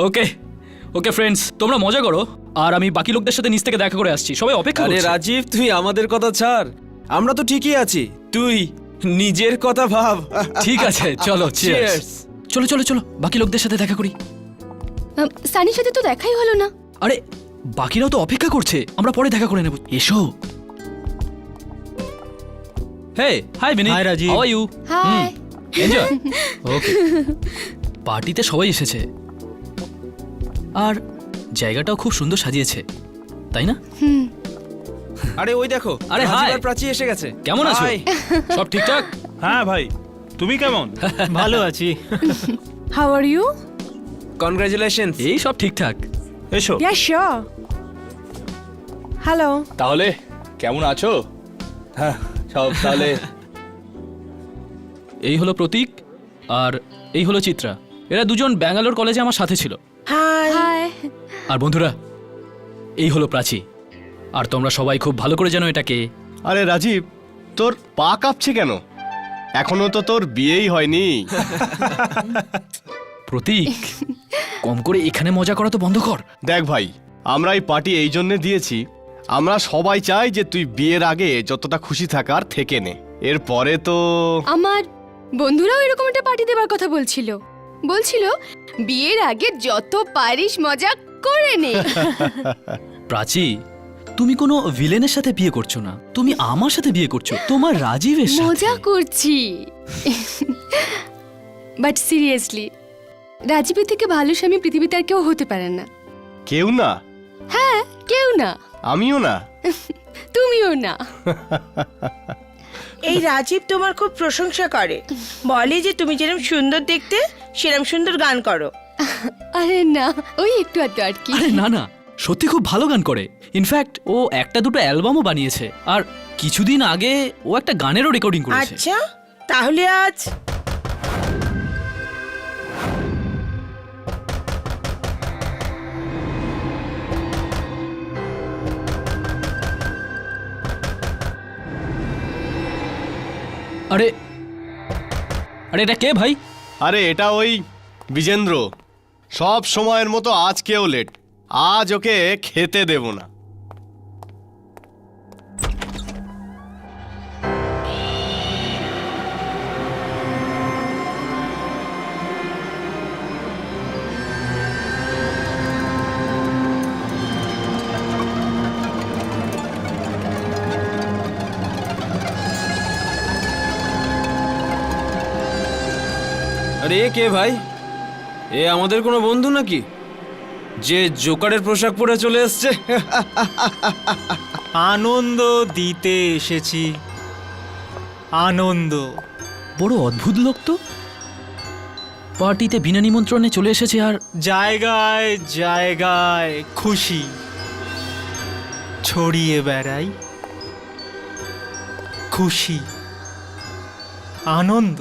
ওকে okay friends, তোমরা মজা করো আর আমি বাকি লোকদের সাথে নিচ থেকে দেখা করে আসছি। সবাই অপেক্ষা আরে করছে। রাজীব, তুই আমাদের কথা ছাড়, আমরা তো ঠিকই আছি, তুই নিজের কথা ভাব। ঠিক আছে, চলো চিয়ার্স। Cheers! চলো চলো চলো বাকি লোকদের সাথে দেখা করি। সানির সাথে তো দেখাই হলো না। আরে বাকিরাও তো অপেক্ষা করছে, আমরা পরে দেখা করে নেব। এসো। Hey hi Bini. Hi, Rajiv. How are you? Hi. Enjoy. Okay. পার্টিতে সবাই এসেছে আর জায়গাটাও খুব সুন্দর সাজিয়েছে, তাই না? আরে ওই দেখো, আরে রাজীব হাই। আর প্রাচী এসে গেছে। কেমন আছো? হাই। সব ঠিকঠাক? হ্যাঁ ভাই, তুমি কেমন? ভালো আছি। How are you? কনগ্রাচুলেশনস। এই সব ঠিকঠাক। এসো। Yeah, sure. Hello. তাহলে কেমন আছো? হ্যাঁ সব তাহলে এই হলো প্রতীক আর এই হলো চিত্রা। এরা দুজন ব্যাঙ্গালোর কলেজে আমার সাথে ছিল। Hi. হাই। আর বন্ধুরা, এই হলো প্রাচী। আর তোমরা সবাই খুব ভালো করে জানো এটাকে। আরে রাজীব, তোর পা কাঁপছে কেন? এখনো তো তোর বিয়েই হয়নি। প্রতীক, কম করে এখানে মজা করা তো বন্ধ কর। দেখ ভাই, আমরা এই পার্টি এই জন্যে দিয়েছি, আমরা সবাই চাই যে তুই বিয়ের আগে যতটা খুশি থাকার থেকে নে। এরপরে তো আমার বন্ধুরাও এরকম একটা পার্টি দেবার কথা বলছিল। বিয়ের আগে যত পারিস মজা করে নে। প্রাচী, তুমি কোনো ভিলেনের সাথে বিয়ে করছো না, তুমি আমার সাথে বিয়ে করছো, তোমার রাজীবের সাথে। মজা করছি। বাট সিরিয়াসলি, রাজীবের থেকে ভালো স্বামী পৃথিবীতে আর কেউ হতে পারে না। কেউ না, হ্যাঁ, কেউ না, আমিও না। তুমিও না। এই রাজীব তোমার খুব প্রশংসা করে, বলে যে তুমি যেরকম সুন্দর দেখতে সেরকম সুন্দর গান করো। আরে না, ওই একটু আধটু আর কি। আরে না না, সত্যি খুব ভালো গান করে। ইনফ্যাক্ট ও একটা দুটো অ্যালবামও বানিয়েছে আর কিছুদিন আগে ও একটা গানেরও রেকর্ডিং করেছে। আচ্ছা, তাহলে আজ আরে আরে এটা কে ভাই? আরে এটা ওই বিজেন্দ্র, সব সময়ের মতো আজকেও লেট। আজ ওকে খেতে দেব না। আরে এ কে ভাই? এ আমাদের কোনো বন্ধু নাকি যে জোকারের পোশাক পরে চলে এসছে? আনন্দ দিতে এসেছি, আনন্দ। বড় অদ্ভুত লোক তো, পার্টিতে বিনা নিমন্ত্রণে চলে এসেছে আর জায়গায় জায়গায় খুশি ছড়িয়ে বেড়াই, খুশি আনন্দ।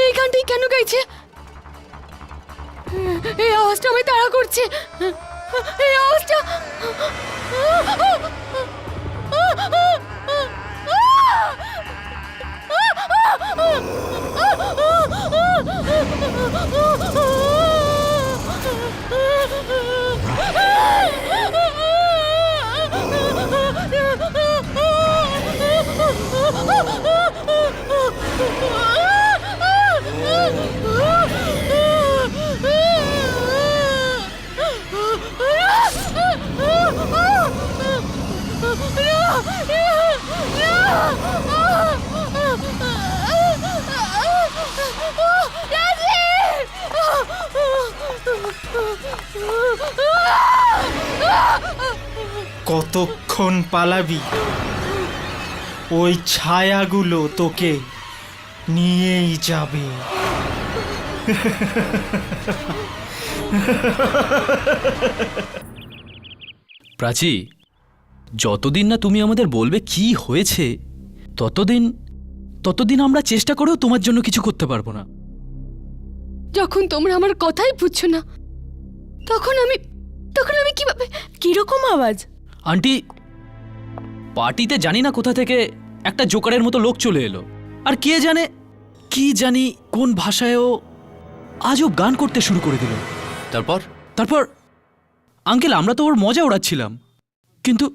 এই গানটাই কেন গাইছে? এই আওয়াজটা আমায় তাড়া করছে। এই আওয়াজটা কতক্ষণ পালাবি? ওই ছায়াগুলো তোকে নিয়েই যাবে। প্রাচী, যতদিন না তুমি আমাদের বলবে কি হয়েছে ততদিন ততদিন আমরা চেষ্টা করেও তোমার জন্য কিছু করতে পারবো না। যখন তোমরা আমার কথাই বুঝছো না, তখন আমি কিভাবে? কিরকম আওয়াজ? আন্টি, পার্টিতে জানি না কোথা থেকে একটা জোকারের মতো লোক চলে এলো, আর কে জানে কি জানি কোন ভাষায়ও আজব গান করতে শুরু করে দিল। তারপর তারপর আঙ্কেল, আমরা তো ওর মজা ওড়াচ্ছিলাম, কিন্তু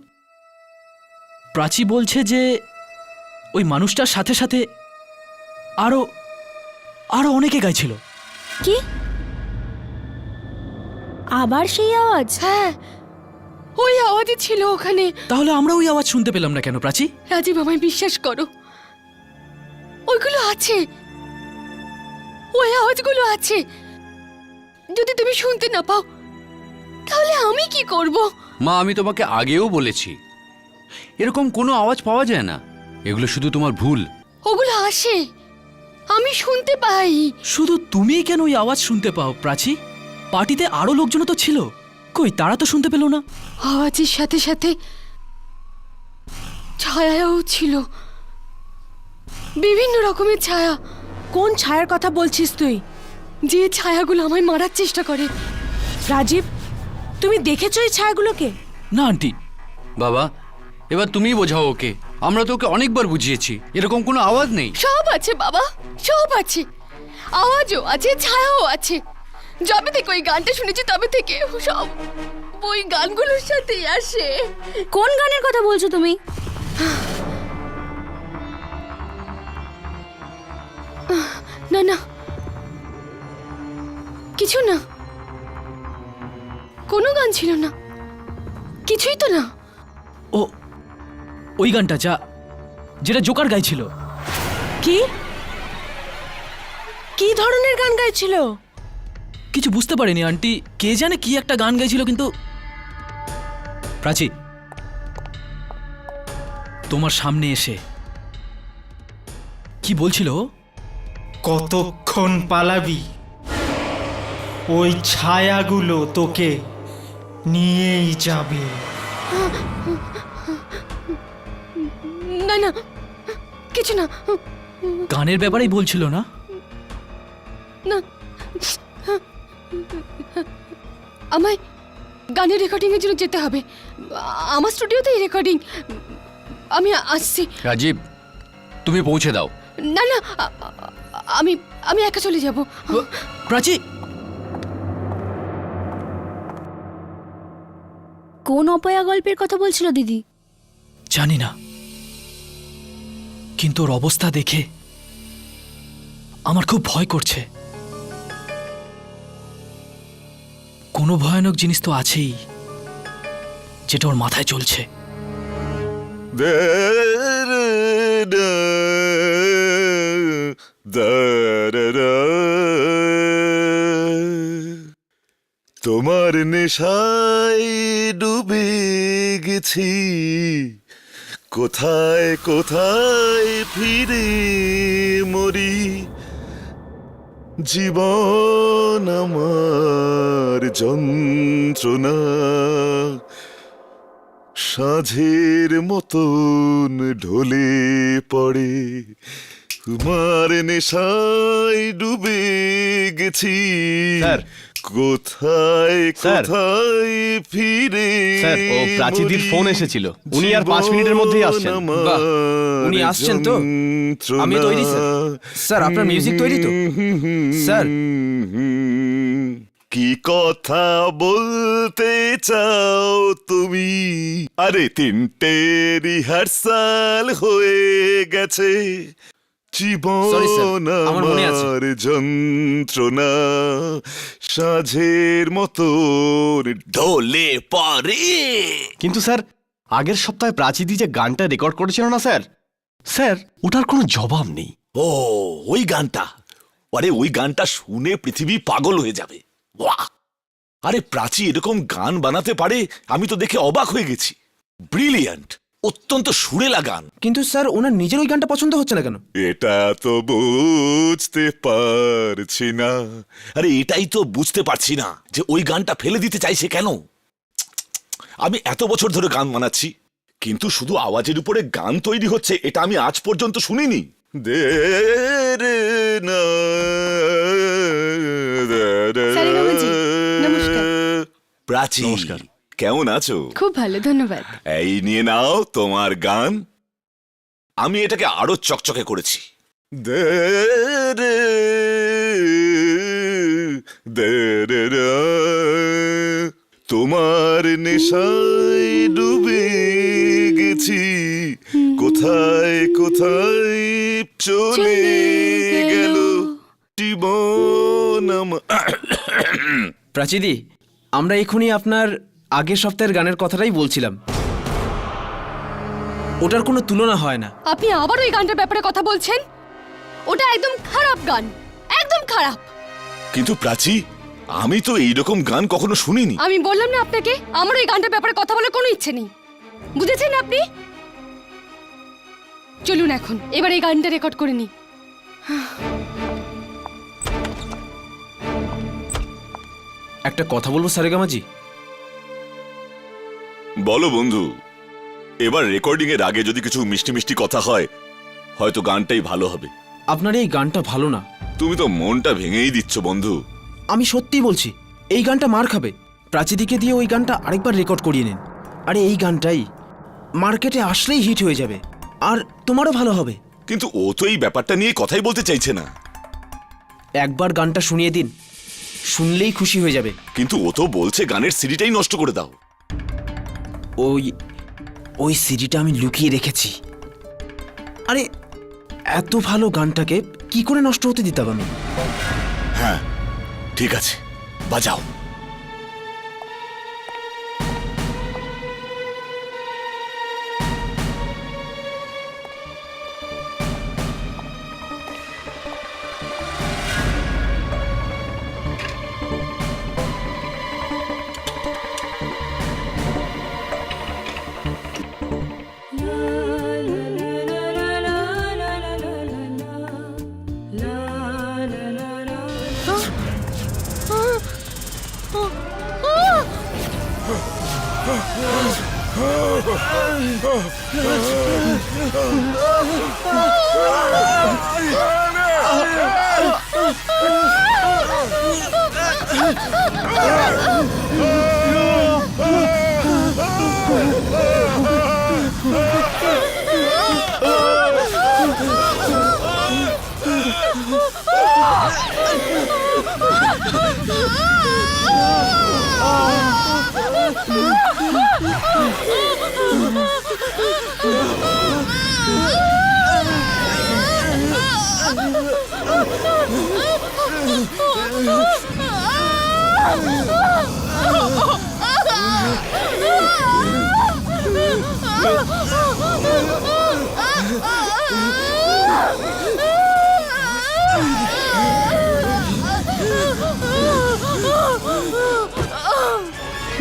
প্রাচী বলছে যে ওই মানুষটার সাথে সাথে আরো আরো অনেকে গাইছিল। কি? আবার সেই আওয়াজ? হ্যাঁ, ওই আওয়াজই ছিল ওখানে। তাহলে আমরা ওই আওয়াজ শুনতে পেলাম না কেন প্রাচী? রাজীব, আমায় বিশ্বাস করো, ওইগুলো আছে, ওই আওয়াজগুলো আছে। যদি তুমি শুনতে না পাও তাহলে আমি কি করব? মা, আমি তোমাকে আগেও বলেছি এরকম কোনো আওয়াজ পাওয়া যায় না, এগুলো শুধু তোমার ভুল। ওগুলো আসে, আমি শুনতে পাই। শুধু তুমিই কেন ওই আওয়াজ শুনতে পাও প্রাচী? পার্টিতে আরো লোকজন তো ছিল, কই তারা তো শুনতে পেল না? আওয়াজের সাথে সাথে ছায়াও ছিল, বিভিন্ন রকমের ছায়া। কোন ছায়ার কথা বলছিস তুই? যে ছায়াগুলো আমায় মারার চেষ্টা করে। রাজীব, তুমি দেখেছো এই ছায়াগুলোকে? না আন্টি। বাবা, এবার তুমিই বোঝাও ওকে, আমরা তো ওকে অনেকবার বুঝিয়েছি এরকম কোনো আওয়াজ নেই। সব আছে বাবা, সব আছে, আওয়াজও আছে, ছায়াও আছে। যবে থেকে ওই গানটা শুনেছি তবে থেকে সব ওই গানগুলোর সাথেই আসে। কোন গানের কথা বলছো তুমি? না না, কিছু না, কোনো গান ছিল না, কিছুই তো না। ও ওই গানটা যেটা জোকার গাইছিল। কি কি ধরনের গান গাইছিল? কিছু বুঝতে পারিনি আন্টি, কে জানে কি একটা গান গাইছিল, কিন্তু প্রাচী তোমার সামনে এসে কি বলছিল? কতক্ষণ পালাবি? ওই ছায়াগুলো তোকে নিয়েই যাবে। না না, কিছু না, গানের ব্যাপারেই বলছিল না? না। আমায় গানের রেকর্ডিং এর জন্য যেতে হবে, আমার স্টুডিওতেই রেকর্ডিং। আমি আসছি। রাজীব, তুমি পৌঁছে দাও। না না, আমি আমি একা চলে যাব। প্রাচী, কোন অপয়া গল্পের কথা বলছিল দিদি? জানি না, কিন্তু ওর অবস্থা দেখে আমার খুব ভয় করছে। কোনো ভয়ানক জিনিস তো আছেই যেটা ওর মাথায় চলছে। তোমার নেশায় ডুবে গেছি, কোথায় কোথায় ফিরে মরি, জীবন আমার যন্ত্রণা, সাঁঝের মতন ঢলে পড়ে তোমার নেশায় ডুবে গেছি স্যার। কোথায় স্যার। কোথায় ফিরে স্যার, ও প্রাচীদির মরি। ফোন এসেছিল। উনি আর 5 মিনিটের মধ্যেই আসছেন। বাহ, উনি আসছেন তো? আমি তৈরি, স্যার। স্যার, আপনার মিউজিক তৈরি তো? স্যার। কি কথা বলতে চাও তুমি? আরে 3টে রিহার্সাল হয়ে গেছে। Sorry, sir. জীবন আমার মনে আছে। আমার যন্ত্রণা সাঝের মতো ঢলে পড়ে। কিন্তু স্যার, আগের সপ্তাহে প্রাচীদি যে গানটা রেকর্ড করেছিল না স্যার, স্যার ওটার কোনো জবাব নেই। ও, ওই গানটা, আরে ওই গানটা শুনে পৃথিবী পাগল হয়ে যাবে। বাহ! আরে প্রাচী এরকম গান বানাতে পারে, আমি তো দেখে অবাক হয়ে গেছি। ব্রিলিয়ান্ট, অত্যন্ত সুরেলা গান। কিন্তু স্যার, ওনার নিজের ওই গানটা পছন্দ হচ্ছে না কেন? এটা তো বুঝতে পারছি না। আরে এটাই তো বুঝতে পারছি না যে ওই গানটা ফেলে দিতে চাইছে কেন। আমি এত বছর ধরে গান বানাচ্ছি, কিন্তু শুধু আওয়াজের উপরে গান তৈরি হচ্ছে এটা আমি আজ পর্যন্ত শুনিনি। সারেগামাজি, নমস্কার। প্রাচী, নমস্কার। কেমন আছো? খুব ভালো, ধন্যবাদ। এই নিয়ে নাও তোমার গান। আমি এটাকে আরো চকচকে করেছি। তোমার নেশায় ডুবে গেছি, কোথায় কোথায় চলে গেল জীবন আমার। প্রাচীদি, আমরা এখনই আপনার আগের সপ্তাহের গানের কথাটাই বলছিলাম। ওটার কোনো তুলনা হয় না। আপনি আবার ওই গানটার ব্যাপারে কথা বলছেন? ওটা একদম খারাপ গান, একদম খারাপ। কিন্তু প্রাচী, আমি তো এইরকম গান কখনো শুনিনি। আমি বললাম না আপনাকে, আমার ওই গানটার ব্যাপারে কথা বলার কোনো ইচ্ছে নেই। বুঝেছেন আপনি? চলুন এখন এবার এই গানটা রেকর্ড করে নিই। একটা কথা বলবো সারেগামাজি? বলো বন্ধু, এবার রেকর্ডিং এর আগে যদি কিছু মিষ্টি মিষ্টি কথা হয়, হয়তো গানটাই ভালো হবে। আপনার এই গানটা ভালো না। তুমি তো মনটা ভেঙেই দিচ্ছ বন্ধু। আমি সত্যিই বলছি, এই গানটা মার খাবে। প্রাচীদিকে দিয়ে ওই গানটা আরেকবার রেকর্ড করিয়ে নিন। আরে এই গানটাই মার্কেটে আসলেই হিট হয়ে যাবে, আর তোমারও ভালো হবে। কিন্তু ও তো এই ব্যাপারটা নিয়ে কথাই বলতে চাইছে না। একবার গানটা শুনিয়ে দিন, শুনলেই খুশি হয়ে যাবে। কিন্তু ও তো বলছে গানের সিডিটাই নষ্ট করে দাও। ওই ওই সিডিটা আমি লুকিয়ে রেখেছি। আরে এত ভালো গানটাকে কি করে নষ্ট হতে দিতাম আমি? হ্যাঁ, ঠিক আছে, বাজাও।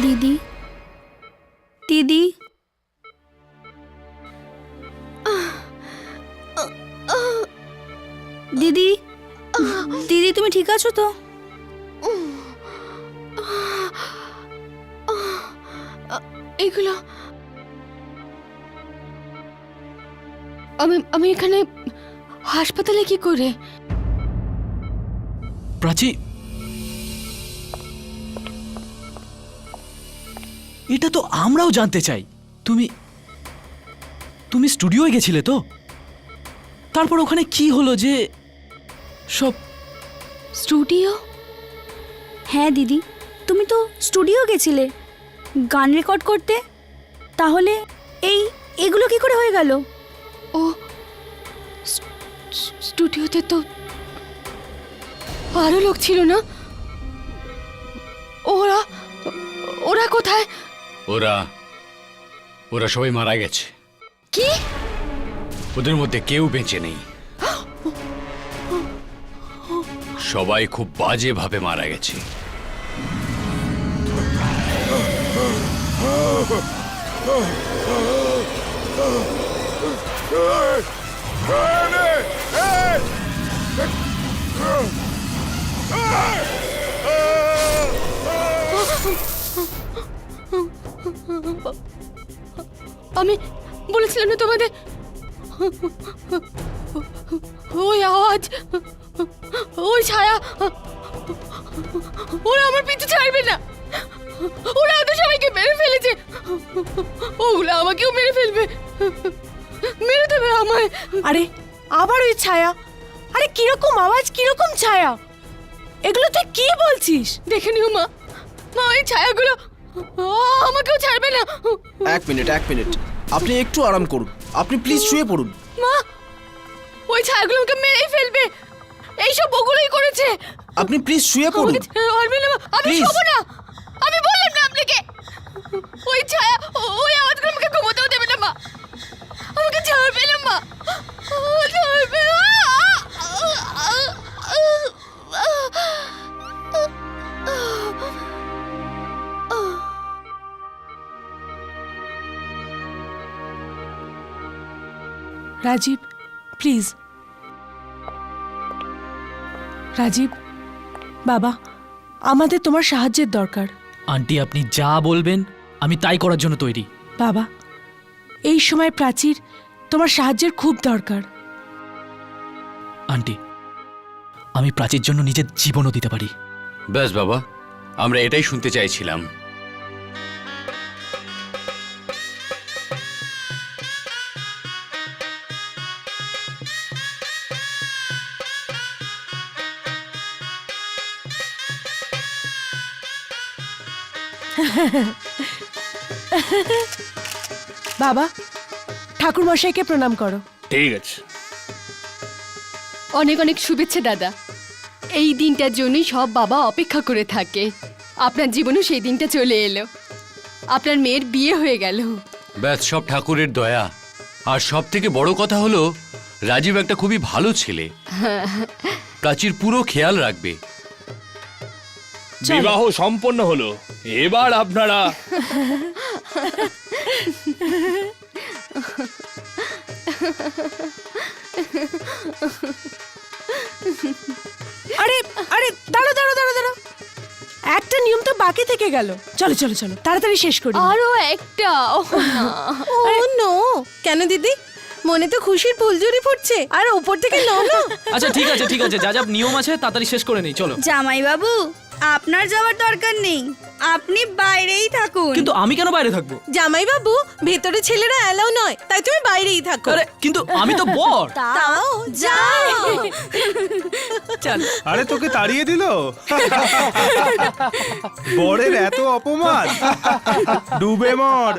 দিদি, দিদি, দিদি, দিদি, তুমি ঠিক আছো তো? এগুলো আমি এখানে হাসপাতালে কি করে? প্রাচী, এটা তো আমরাও জানতে চাই। তুমি তুমি স্টুডিওয়ে গেছিলে তো? তারপর ওখানে কি হলো যে সব? স্টুডিও? হ্যাঁ দিদি, তুমি তো স্টুডিও গেছিলে গান রেকর্ড করতে। তাহলে এগুলো কি করে হয়ে গেল? ও স্টুডিওতে তো আরো লোক ছিল না? ওরা ওরা কোথায়? ওরা ওরা সবাই মারা গেছে। কি? ওদের মধ্যে কেউ বেঁচে নেই। সবাই খুব বাজেভাবে মারা গেছে। আমি বলেছিলাম না তোমাদের, ওই আওয়াজ, ওই ছায়া, ওরা আমার পিছু ছাড়বে না। ওরা ওদের সবাইকে মেরে ফেলেছে। ওগুলো আমাকেও মেরে ফেলবে, মেরে দেবে আমায়। আরে আবার ওই ছায়া! আরে কিরকম আওয়াজ, কিরকম ছায়া? এগুলো তুই কি বলছিস? দেখে নিও মা, মা ওই ছায়াগুলো আমাকেও ছাড়বে না। এক মিনিট, আপনি একটু আরাম করুন। আপনি প্লিজ শুয়ে পড়ুন। মা, ওই ছায়াগুলো আমাকে মেরেই ফেলবে। এইসব ওগুলোই করেছে। আপনি প্লিজ শুয়ে পড়ুন। আমাকে ছাড়বে না মা, আমি Please. শোবো না। আমি বললাম না আপনাকে, ওই ছায়া, ওই আওয়াজগুলো আমাকে ঘুমোতেও দেবে না মা। আমাকে ছাড়বে না মা, ছাড়বে না। রাজীব, প্লিজ। রাজীব বাবা, আমাদের তোমার সাহায্যের দরকার। আন্টি, আপনি যা বলবেন আমি তাই করার জন্য তৈরি। বাবা, এই সময় প্রাচীর তোমার সাহায্যের খুব দরকার। আন্টি, আমি প্রাচীর জন্য নিজের জীবনও দিতে পারি। ব্যাস বাবা, আমরা এটাই শুনতে চাইছিলাম। বাবা, ঠাকুর মশাইকে প্রণাম করো। ঠিক আছে। অনেক অনেক শুভেচ্ছা দাদা। এই দিনটার জন্যই সব বাবা অপেক্ষা করে থাকে। আপনার জীবনেও সেই দিনটা চলে এলো। আপনার মেয়ের বিয়ে হয়ে গেল। ব্যাস, সব ঠাকুরের দয়া। আর সব থেকে বড় কথা হলো রাজীব একটা খুবই ভালো ছেলে। প্রাচীর পুরো খেয়াল রাখবে। বিবাহ সম্পন্ন হলো, এবার আপনারা আরে আরে দাঁড়াও দাঁড়াও দাঁড়াও দাঁড়াও, একটা নিয়ম তো বাকি থেকে গেল। চলো চলো চলো, তাড়াতাড়ি শেষ করি। আরো একটা। ও নো, কেন দিদি? মনে তো খুশির ফুলঝুরি ফুটছে, আর উপর থেকে নো নো। আচ্ছা ঠিক আছে, যা যা নিয়ম আছে তাড়াতাড়ি শেষ করে নেই, চলো। জামাই বাবু, আপনার যাওয়ার দরকার নেই, আপনি বাইরেই থাকুন। কিন্তু আমি কেন বাইরে থাকবো? জামাই বাবু, ভেতরে ছেলেরা এলাও নয়, তাই তুমি বাইরেই থাকো। আরে কিন্তু আমি তো বর। তাও যাও। চল। আরে তোকে তাড়িয়ে দিল? বরের এত অপমান, ডুবে মর।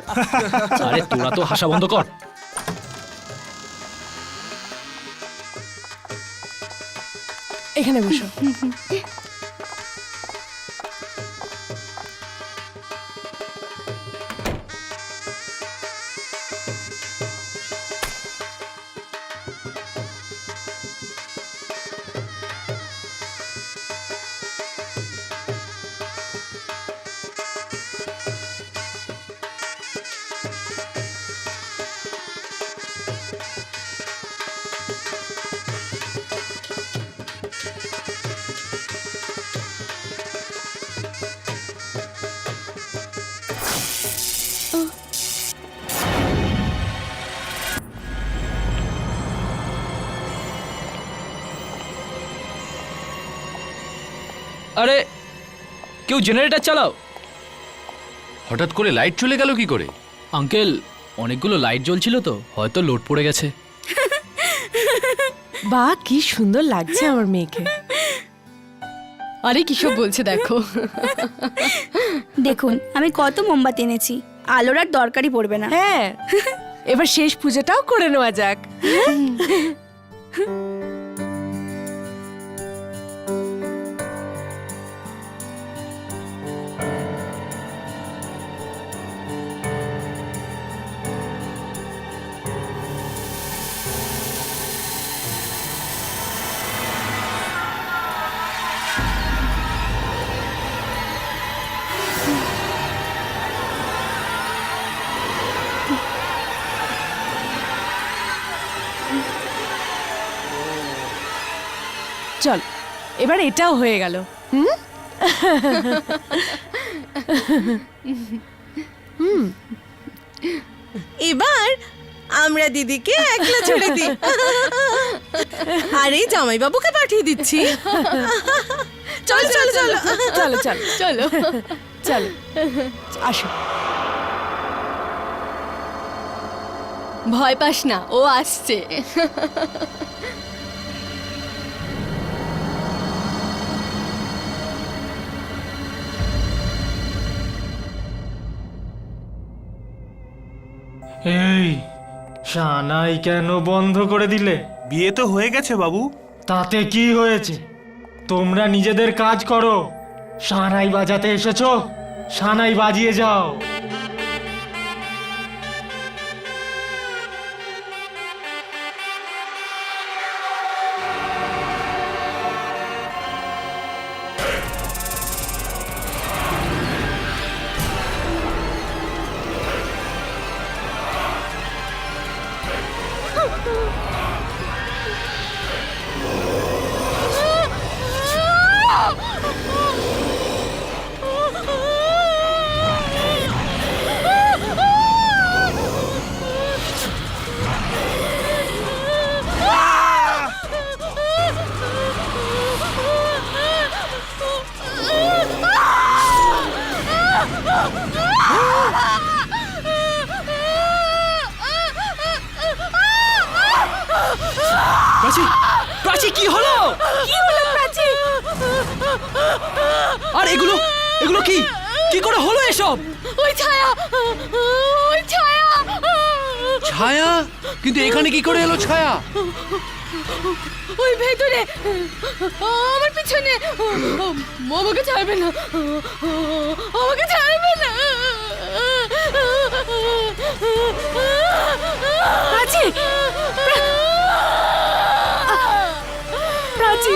আরে তোরা তো হাসা বন্ধ কর। এখানে বসো। আরে কেউ জেনারেটর চালাও। হঠাৎ করে লাইট চলে গেল কি করে? আঙ্কেল, অনেকগুলো লাইট জ্বলছিল তো, হয়তো লোড পড়ে গেছে। বাহ, কি সুন্দর লাগছে আমার মেয়েকে। আরে কিসব বলছে দেখো। দেখুন আমি কত মোমবাতি এনেছি, আলোর আর দরকারই পড়বে না। হ্যাঁ, এবার শেষ পূজাটাও করে নেওয়া যাক। চল, এবার এটাও হয়ে গেল। এবার আমরা দিদিকে একলা ছেড়ে দিই, আর এই জামাইবাবুকে পাঠিয়ে দিচ্ছি। চল চল চল চলো চলো চলো। চলো, আসো। ভয় পাস না, ও আসছে। এই সানাই কেন বন্ধ করে দিলে? বিয়ে তো হয়ে গেছে বাবু। তাতে কি হয়েছে? তোমরা নিজেদের কাজ করো। সানাই বাজাতে এসেছো, সানাই বাজিয়ে যাও। প্রাচী, প্রাচী কি হলো? কি হলো প্রাচী? আর এগুলো এগুলো কি কি করে হলো এসব? ওই ছায়া, ওই ছায়া। ছায়া? কিন্তু এখানে কি করে এলো ছায়া? ওই ভেতরে, আমার পিছনে। আমাকে ছাড়বে না, আমাকে ছাড়বে না। প্রাচী, প্রাচী,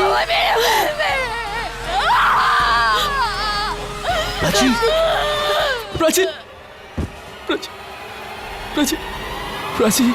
প্রাচী, প্রাচী, প্রাচী, প্রাচী, প্রাচী।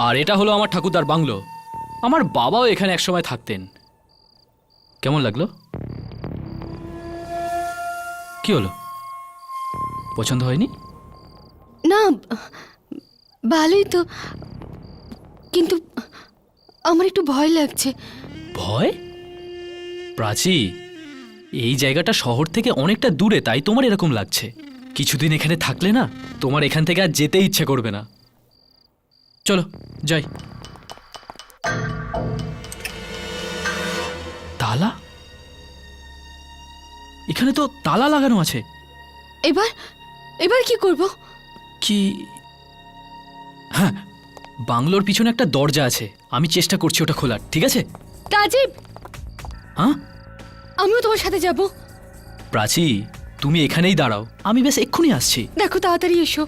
আর এটা হলো আমার ঠাকুরদার বাংলো। আমার বাবাও এখানে একসময় থাকতেন। কেমন লাগলো? কি হলো, পছন্দ হয়নি? না, ভালোই তো, কিন্তু আমার একটু ভয় লাগছে। ভয়? প্রাচী, এই জায়গাটা শহর থেকে অনেকটা দূরে, তাই তোমার এরকম লাগছে। কিছুদিন এখানে থাকলে না, তোমার এখান থেকে আর যেতে ইচ্ছে করবে না। চলো যাই। তালা? এখানে তো তালা লাগানো আছে। এবার এবার কি করব? কি? হ্যাঁ, বাংলোর পিছনে একটা দরজা আছে, আমি চেষ্টা করছি ওটা খোলার। ঠিক আছে? রাজীব, হ্যাঁ, আমিও তোমার সাথে যাব। প্রাচী, তুমি এখানেই দাঁড়াও, আমি বেশ এক্ষুনি আসছি। দেখো, তাড়াতাড়ি এসো।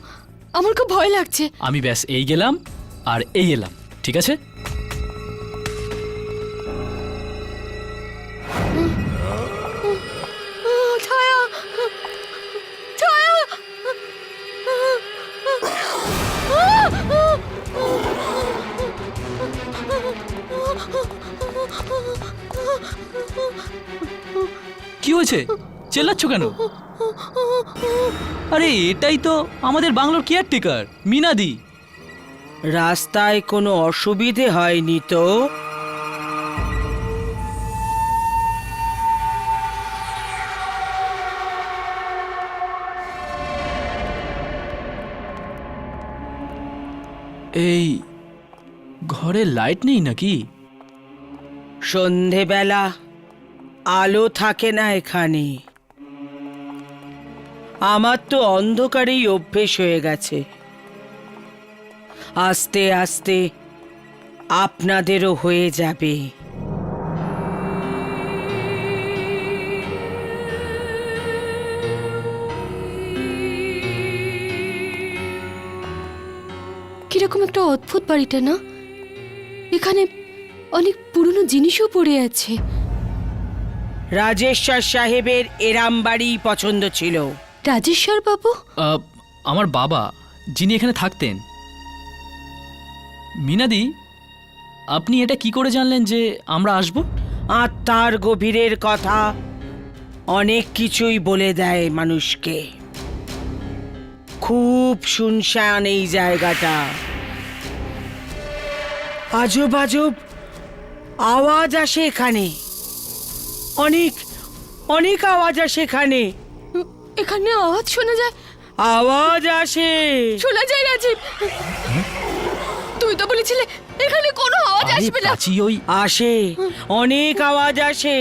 আমার খুব ভয় লাগছে। আমি ব্যাস এই গেলাম আর এই এলাম, ঠিক আছে? ছায়া, ছায়া। কি হয়েছে? চেল্লাচ্ছ কেন? আরে এটাই তো আমাদের বাংলোর কেয়ারটেকার মিনাদি। রাস্তায় কোনো অসুবিধে হয়নি তো? এই ঘরে লাইট নেই নাকি? সন্ধেবেলা আলো থাকে না এখানে। আমার তো অন্ধকারেই অভ্যেস হয়ে গেছে। আস্তে আস্তে আপনাদেরও হয়ে যাবে। কিরকম একটা অদ্ভুত বাড়িটা না? এখানে অনেক পুরনো জিনিসও পড়ে আছে। রাজেশ্বর সাহেবের এরাম বাড়ি পছন্দ ছিল। রাজেশ্বর বাবু? আমার বাবা, যিনি এখানে থাকতেন। মিনাদি, আপনি এটা কি করে জানলেন যে আমরা আসব? আত্মার গভীরের কথা অনেক কিছুই বলে দেয় মানুষকে। খুব শুনশান এই জায়গাটা। আজব আজব আওয়াজ আসে এখানে। অনেক অনেক আওয়াজ আসে এখানে। এখানে আওয়াজ শোনা যায়? আওয়াজ আসে। শোনা যায় রাজীব? তুই তো বলেছিলে এখানে কোনো আওয়াজ আসবে না। প্রাচী ওই আসে, অনেক আওয়াজ আসে।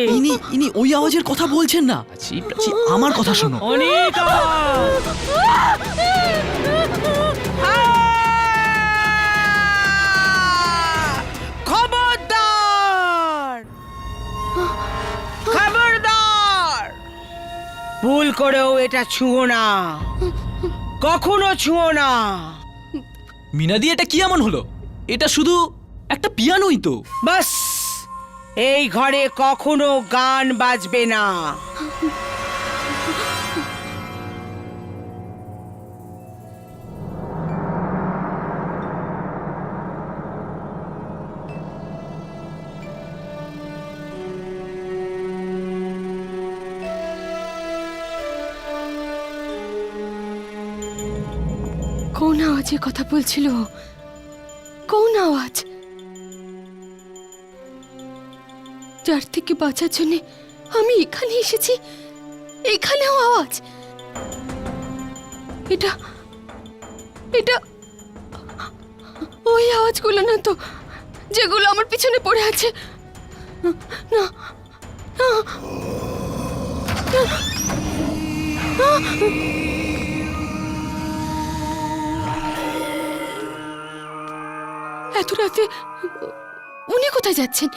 ইনি ওই আওয়াজের কথা বলছেন না। প্রাচী, আমার কথা শোনো। অনেক আওয়াজ। খবরদার, খবরদার, ভুল করেও এটা ছুঁয়ো না, কখনো ছুঁয়ো না। মিনাদি, এটা কি এমন হলো? এটা শুধু একটা পিয়ানোই তো। বাস, এই ঘরে কখনো গান বাজবে না। কোন আওয়াজের কথা বলছিল? কোন আওয়াজ? যার থেকে বাঁচার জন্য আমি এখানে এসেছি, এখানেও আওয়াজ। এটা এটা ওই আওয়াজগুলো না তো, যেগুলো আমার পিছনে পড়ে আছে। না, না, এত রাতে উনি কোথায় যাচ্ছেন?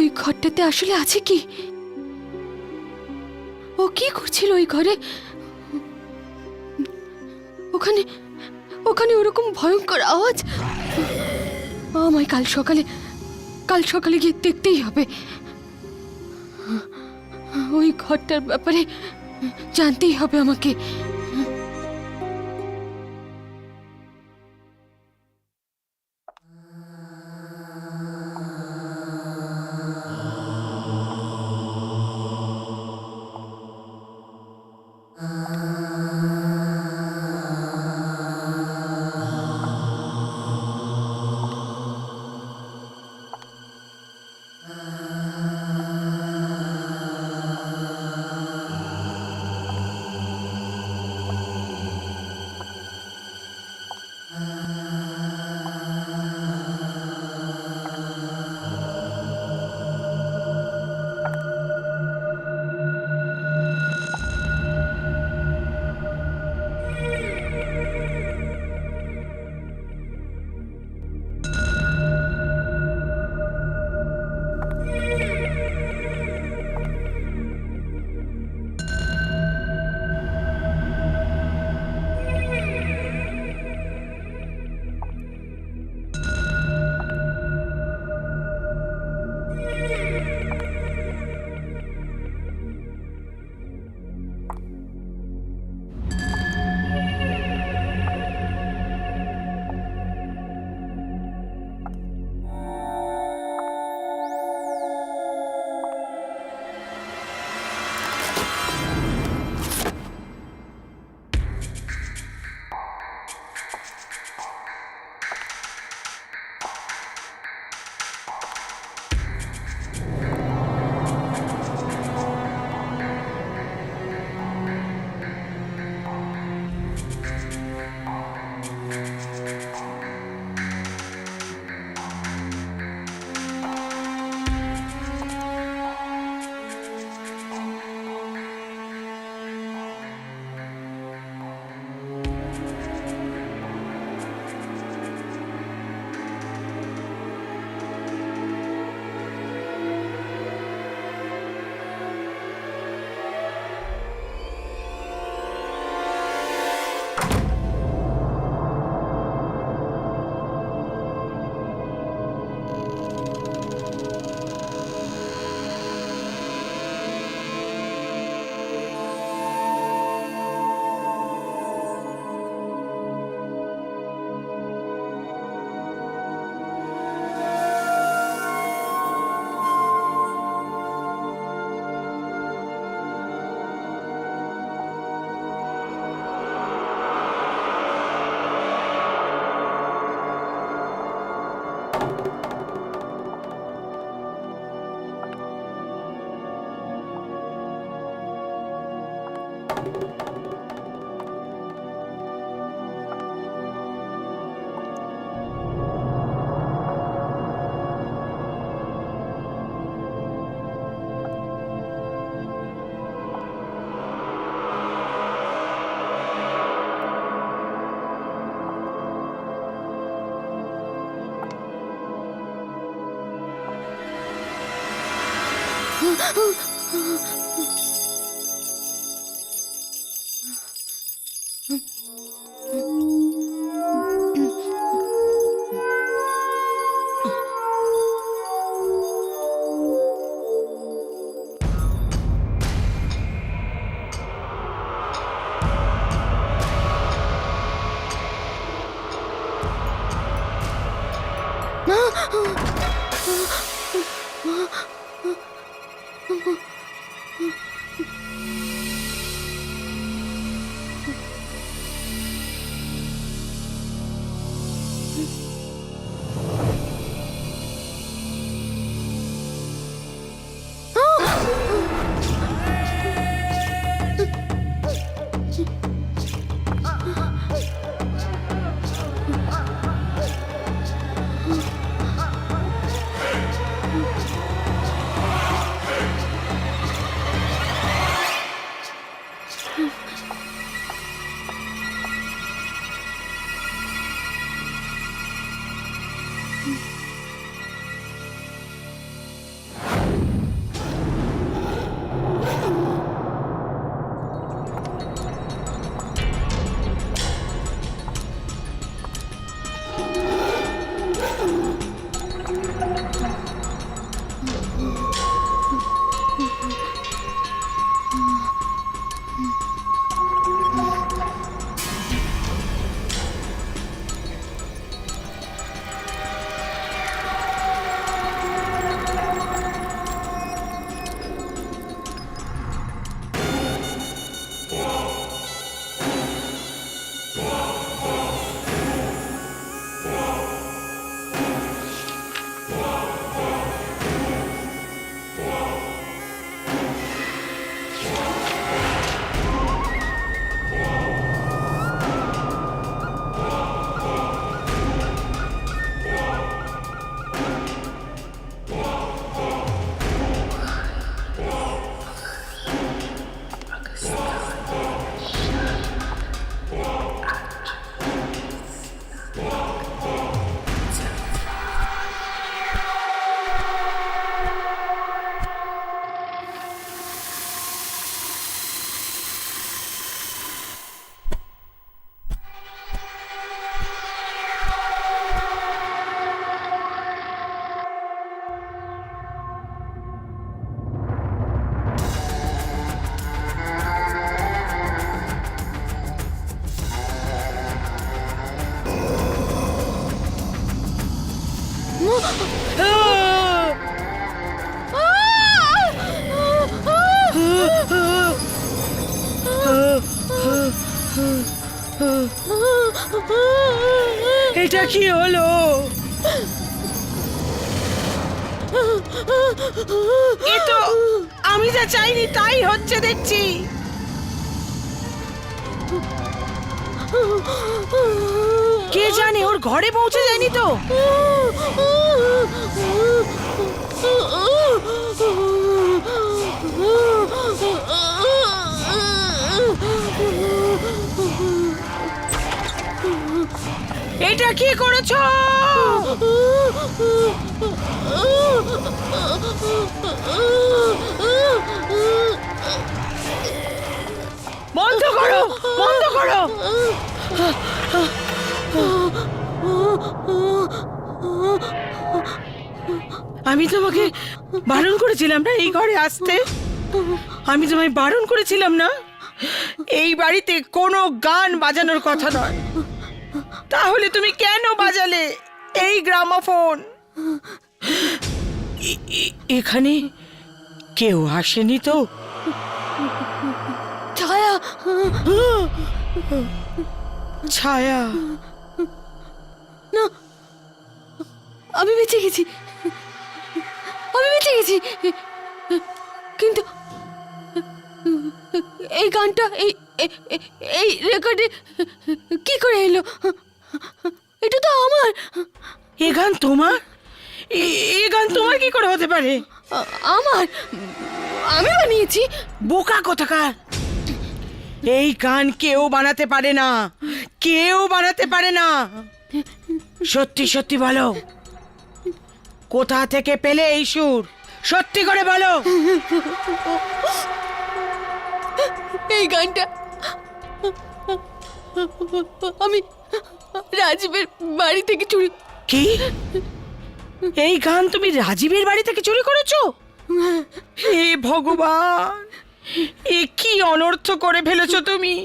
ওই ঘরটাতে আসলে আছে কি? ও কি করছিল ওই ঘরে? ওখানে ওখানে ওরকম ভয়ঙ্কর আওয়াজ। আমায় কাল সকালে গিয়ে দেখতেই হবে। ওই ঘরটার ব্যাপারে জানতেই হবে আমাকে। এটা কি হলো? এ তো আমি যা চাইনি তাই হচ্ছে দেখছি। কে জানে ওর ঘরে পৌঁছে যায়নি তো? এটা কি করেছো? বন্ধ করো, বন্ধ করো। আমি তোমাকে বারণ করেছিলাম না এই ঘরে আসতে? আমি তোমায় বারণ করেছিলাম না এই বাড়িতে কোনো গান বাজানোর কথা নয়? তাহলে তুমি কেন বাজালে এই গ্রামোফোন? এখানে কেউ আসেনি তো? ছায়া, ছায়া? না, আমি বেঁচে গেছি, আমি বেঁচে গেছি। কিন্তু এই গানটা এই রেকর্ডে কি করে এলো? এটা তো আমার। এ গান তোমার? এ গান তোমার কি করে হতে পারে? আমার, আমি বানিয়েছি। বোকা কোথাকার! এই গান কেউ বানাতে পারে না, কেউ বানাতে পারে না। সত্যি সত্যি বলো, কোথা থেকে পেলে এই সুর? সত্যি করে বলো। এই গানটা আমি রাজীবের বাড়ি থেকে চুরি। কি? এই গান তুমি রাজীবের বাড়ি থেকে চুরি করেছো? হে ভগবান, এ কি অনর্থ করে ফেলেছো তুমি?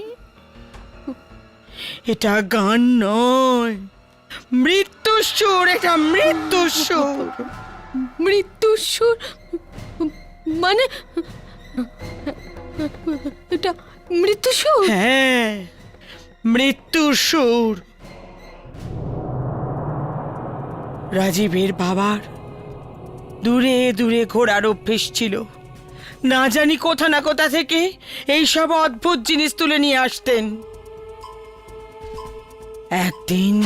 এটা গান নয়, মৃত্যুর সুর। এটা মৃত্যুর সুর। মৃত্যুর সুর মানে? এটা মৃত্যুর সুর? হ্যাঁ, মৃত্যুর সুর। রাজীবের বাবার দূরে দূরে ঘোরার অভ্যেস ছিল। না জানি কোথা না কোথা থেকে এই সব অদ্ভুত জিনিস তুলে নিয়ে আসতেন। একদিন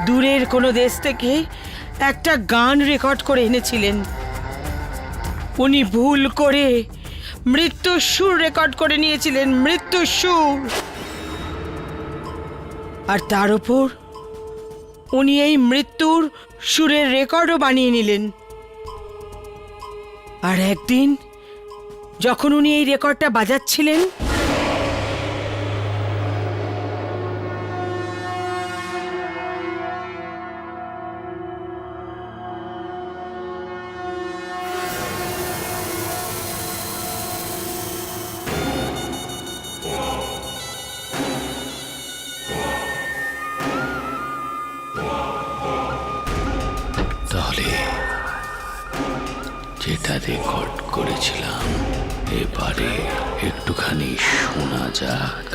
দূরের কোনো দেশ থেকে একটা গান রেকর্ড করে এনেছিলেন। উনি ভুল করে মৃত্যুর সুর রেকর্ড করে নিয়েছিলেন, মৃত্যুর সুর। আর তার উপর উনি এই মৃত্যুর সুরের রেকর্ডও বানিয়ে নিলেন। আর একদিন যখন উনি এই রেকর্ডটা বাজাচ্ছিলেন, তাহলে যেটা রেকর্ড করেছিলাম এবারে একটুখানি শোনা যাক,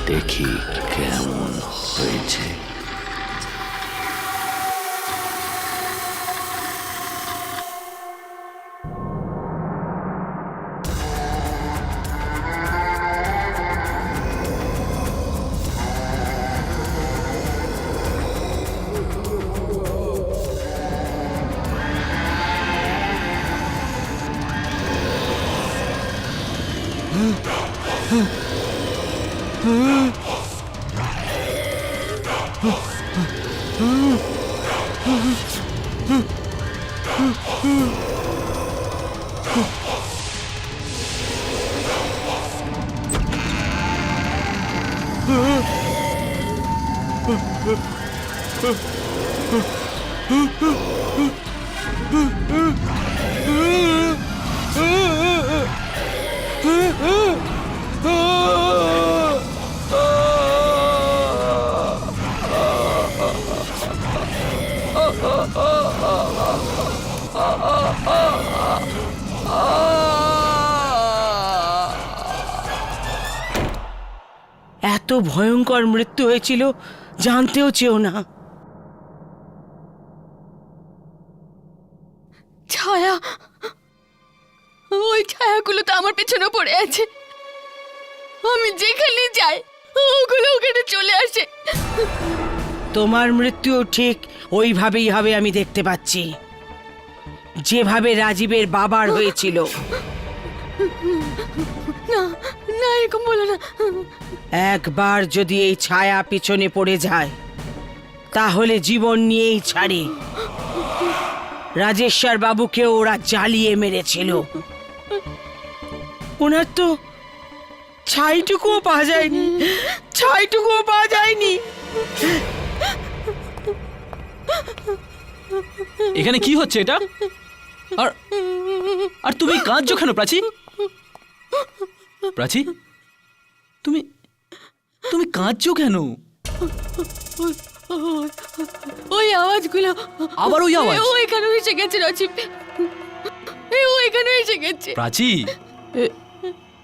দেখি কেমন হয়েছে। এত ভয়ঙ্কর মৃত্যু হয়েছিল জানতেও চেও না। ছায়া, ওই ছায়াগুলো তো আমার পেছনে পড়ে আছে। আমি যেখানে যাই ওগুলো ওখানে চলে আসে। তোমার মৃত্যুও ঠিক ওইভাবেই হবে, আমি দেখতে পাচ্ছি, যেভাবে রাজীবের বাবার হয়েছিল। না না, এরকম বলো না। একবার যদি এই ছায়া পিছনে পড়ে যায় তাহলে জীবন নিয়েই ছাড়ে। রাজেশ্বর বাবুকে ওরা জ্বালিয়ে মেরেছিল, ওনার তো ছাইটুকুও পাওয়া যায়নি, ছাইটুকুও পাওয়া যায়নি। এখানে কি হচ্ছে এটা? আর আর তুমি কাঁদছো কেন প্রাচী? প্রাচী, তুমি তুমি কাঁদছো কেন? ওই আওয়াজগুলো আবার ওই আওয়াজ? ও এখানে এসে গেছে রাজীব, ও এখানে এসে গেছে। প্রাচী,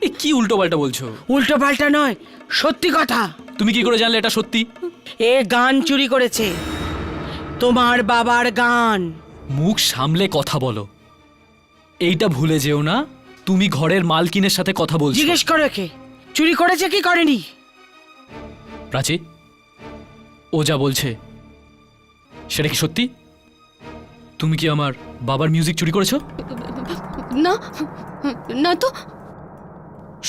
এ কি উল্টো পাল্টা বলছো? উল্টো পাল্টা নয়, সত্যি কথা। তুমি কি করে জানলে এটা সত্যি? এ গান চুরি করেছে, তোমার বাবার গান। মুখ সামলে কথা বলো। এইটা ভুলে যেও না, তুমি ঘরের মালকিনের সাথে কথা বলছো। জিজ্ঞেস করো কে চুরি করেছে কি করেনি। প্রাচী, ও যা বলছে সেটা কি সত্যি? তুমি কি আমার বাবার মিউজিক চুরি করেছো? না না তো।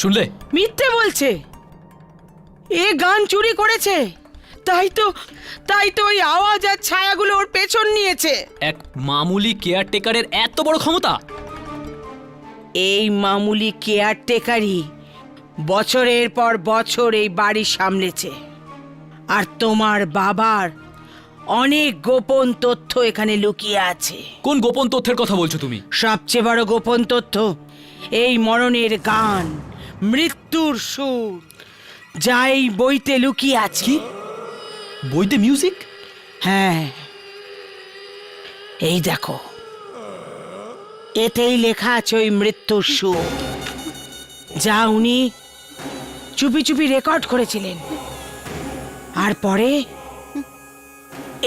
শুনলে? মিথ্যে বলছে, এ গান চুরি করেছে। তাই তো ওই আওয়াজ আর ছায়াগুলো ওর পেছন নিয়েছে। এক মামুলি কেয়ারটেকারের এত বড় ক্ষমতা? এই মামুলি কেয়ারটেকারই বছরের পর বছর এই বাড়ি সামলেছে, আর তোমার বাবার অনেক গোপন তথ্য এখানে লুকিয়ে আছে। কোন গোপন তথ্যের কথা বলছো তুমি? সবচেয়ে বড় গোপন তথ্য এই মরণের গান, মৃত্যুর সুর, যা এই বইতে লুকিয়ে আছে। কি বইতে মিউজিক? হ্যাঁ, এই দেখো, এতেই লেখা আছে ওই মৃত্যুর সুর, যা উনি চুপি চুপি রেকর্ড করেছিলেন, আর পরে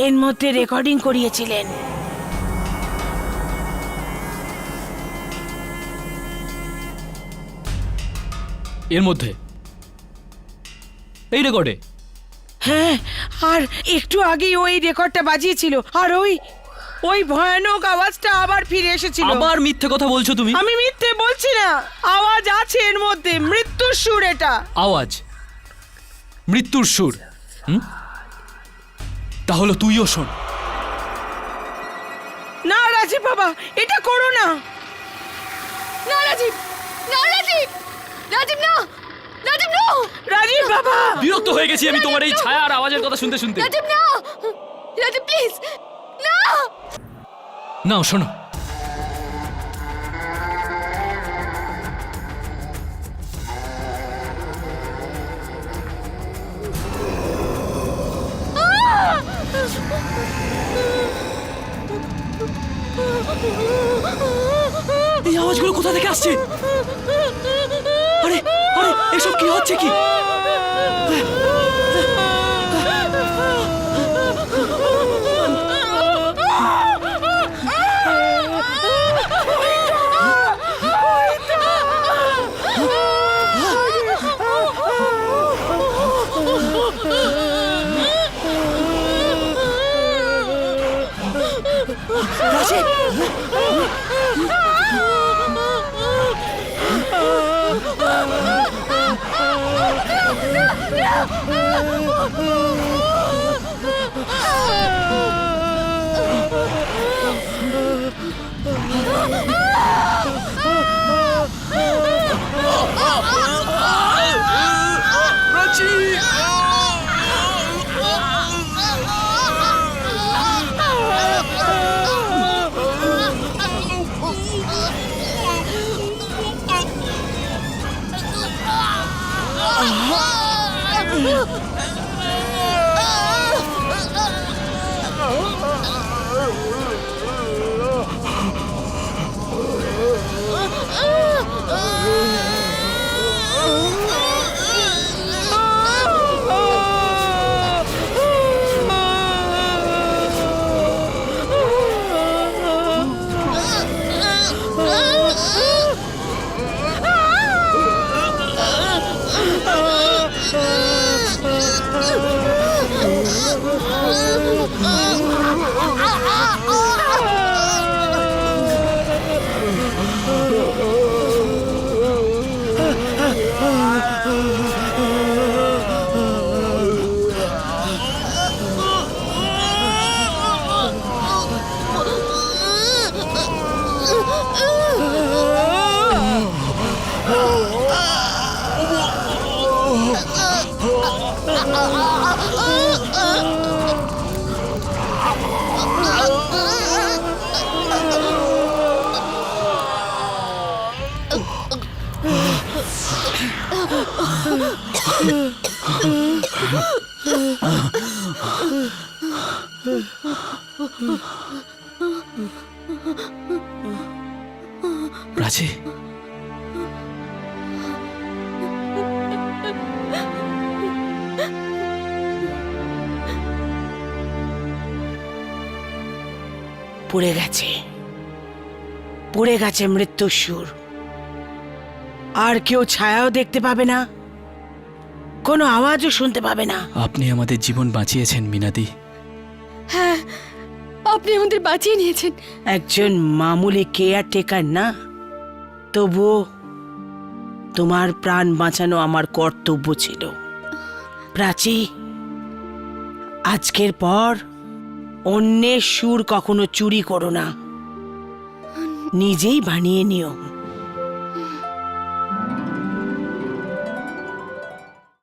এর মধ্যে রেকর্ডিং করিয়েছিলেন। এর মধ্যে এই রেকর্ডে? হ্যাঁ, আর একটু আগেই ওই রেকর্ডটা বাজিয়েছিল, আর ওই ভয়ানক আওয়াজটা আবার ফিরে এসেছিল। আবার মিথ্যে কথা বলছো তুমি। আমি মিথ্যে বলছি না, আওয়াজ আছে এর মধ্যে, মৃত্যুর সুর এটা। আওয়াজ, মৃত্যুর সুর? তাহলে তুইও শোন। না রাজীব বাবা, এটা করো না। না রাজীব, না রাজীব, রাজীব না, রাজীব না, রাজীব বাবা। বিরক্ত হয়ে গেছি আমি তোমার এই ছায়া আর আওয়াজের কথা শুনতে শুনতে। রাজীব না, রাজীব প্লিজ না। নাও শোনো। এই আওয়াজগুলো কোথা থেকে আসছে? আরে আরে, এসব কি হচ্ছে কি? প্রাচী, পড়ে গেছে, পড়ে গেছে মৃত্যুর সুর। আর কেউ ছায়াও দেখতে পাবে না, কোনো আওয়াজও শুনতে পাবে না। আপনি আমাদের জীবন বাঁচিয়েছেন মিনাদি। হ্যাঁ, আপনি আমাদের বাঁচিয়ে নিয়েছেন। একজন মামুলি কেয়ারটেকার না, তবুও তোমার প্রাণ বাঁচানো আমার কর্তব্য ছিল। প্রাচী, আজকের পর অন্যের সুর কখনো চুরি করো না, নিজেই বানিয়ে নিও।